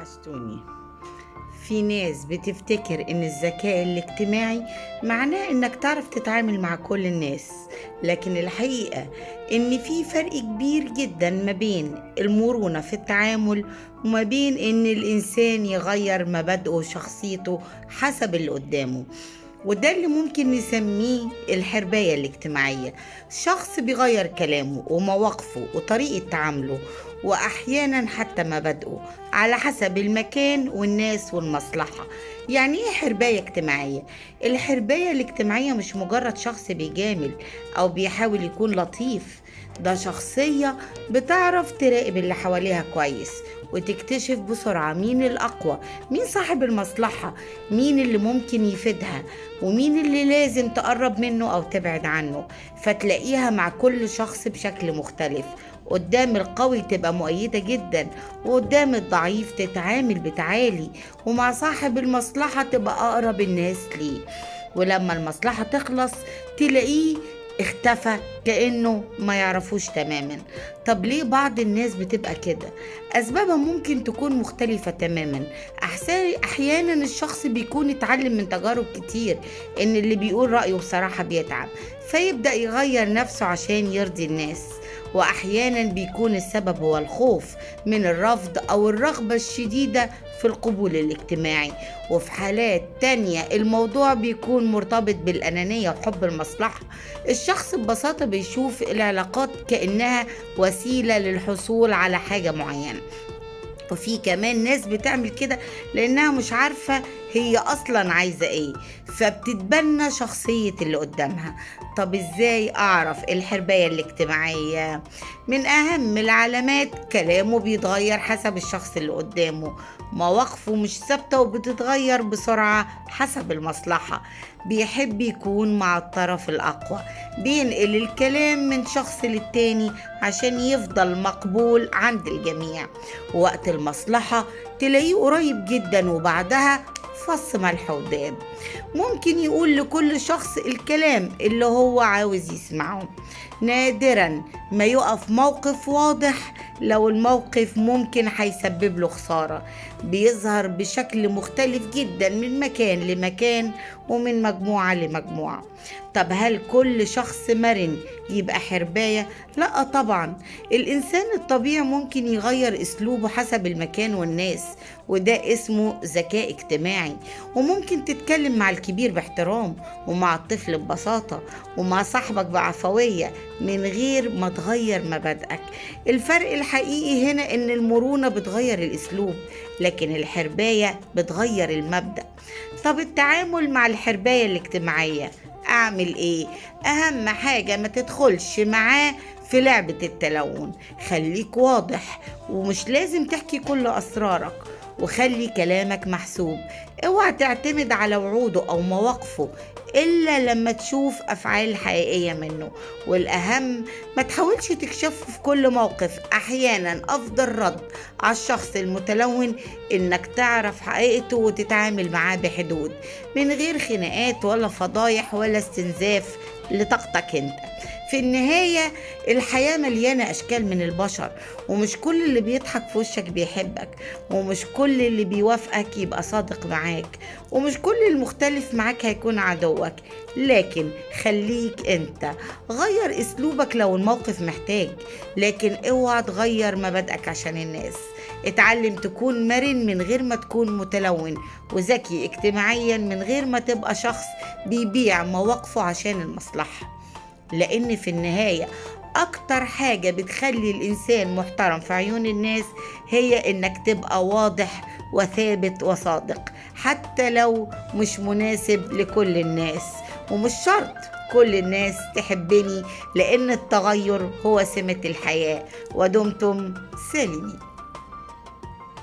وحشتوني. في ناس بتفتكر ان الذكاء الاجتماعي معناه انك تعرف تتعامل مع كل الناس، لكن الحقيقة ان في فرق كبير جدا ما بين المرونة في التعامل وما بين ان الانسان يغير مبادئه وشخصيته حسب اللي قدامه. وده اللي ممكن نسميه الحرباية الاجتماعية. شخص بيغير كلامه ومواقفه وطريقة تعامله وأحيانا حتى مبادئه على حسب المكان والناس والمصلحة. يعني إيه حرباية اجتماعية؟ الحرباية الاجتماعية مش مجرد شخص بيجامل أو بيحاول يكون لطيف، ده شخصية بتعرف تراقب اللي حواليها كويس وتكتشف بسرعة مين الأقوى، مين صاحب المصلحة، مين اللي ممكن يفيدها، ومين اللي لازم تقرب منه أو تبعد عنه. فتلاقيها مع كل شخص بشكل مختلف. قدام القوي تبقى مؤيدة جدا، وقدام الضعيف تتعامل بتعالي، ومع صاحب المصلحة تبقى أقرب الناس ليه، ولما المصلحة تخلص تلاقيه اختفى كأنه ما يعرفوش تماما. طب ليه بعض الناس بتبقى كده؟ أسبابها ممكن تكون مختلفة تماما. أحيانا الشخص بيكون اتعلم من تجارب كتير إن اللي بيقول رأيه بصراحة بيتعب، فيبدأ يغير نفسه عشان يرضي الناس. وأحيانا بيكون السبب هو الخوف من الرفض أو الرغبة الشديدة في القبول الاجتماعي. وفي حالات تانية الموضوع بيكون مرتبط بالأنانية وحب المصلحة. الشخص ببساطة بيشوف العلاقات كأنها وسيلة للحصول على حاجة معينة. وفي كمان ناس بتعمل كده لأنها مش عارفة هي أصلا عايزة إيه، فبتتبنى شخصية اللي قدامها. طب إزاي أعرف الحرباية الاجتماعية؟ من أهم العلامات كلامه بيتغير حسب الشخص اللي قدامه، مواقفه مش ثابتة وبتتغير بسرعة حسب المصلحة، بيحب يكون مع الطرف الأقوى، بينقل الكلام من شخص للتاني عشان يفضل مقبول عند الجميع. وقت المصلحة تلاقيه قريب جدا، وبعدها فص ملح وداب. ممكن يقول لكل شخص الكلام اللي هو عاوز يسمعه. نادرا ما يقف موقف واضح لو الموقف ممكن هيسبب له خسارة. بيظهر بشكل مختلف جدا من مكان لمكان ومن مجموعة لمجموعة. طب هل كل شخص مرن يبقى حرباية؟ لا طبعا. الإنسان الطبيعي ممكن يغير أسلوبه حسب المكان والناس، وده اسمه ذكاء اجتماعي. وممكن تتكلم مع الكبير باحترام، ومع الطفل ببساطة، ومع صاحبك بعفوية من غير ما تغير مبادئك. الفرق الحقيقي هنا إن المرونة بتغير الأسلوب، لكن الحرباية بتغير المبدأ. طب التعامل مع الحرباية الاجتماعية أعمل إيه؟ أهم حاجة ما تدخلش معاه في لعبة التلون. خليك واضح ومش لازم تحكي كل أسرارك، وخلي كلامك محسوب. اوعى تعتمد على وعوده أو مواقفه إلا لما تشوف أفعال حقيقية منه. والأهم ما تحاولش تكشفه في كل موقف. أحيانا أفضل رد على الشخص المتلون إنك تعرف حقيقته وتتعامل معاه بحدود، من غير خناقات ولا فضايح ولا استنزاف لطاقتك انت. في النهاية الحياة مليانة أشكال من البشر، ومش كل اللي بيضحك في وشك بيحبك، ومش كل اللي بيوافقك يبقى صادق معاك، ومش كل المختلف معاك هيكون عدوك. لكن خليك انت، غير اسلوبك لو الموقف محتاج، لكن اوعى تغير مبادئك عشان الناس. اتعلم تكون مرن من غير ما تكون متلون، وذكي اجتماعيا من غير ما تبقى شخص بيبيع مواقفه عشان المصلحة. لأن في النهاية أكتر حاجة بتخلي الإنسان محترم في عيون الناس هي إنك تبقى واضح وثابت وصادق، حتى لو مش مناسب لكل الناس. ومش شرط كل الناس تحبني، لأن التغير هو سمة الحياة. ودمتم سالمين.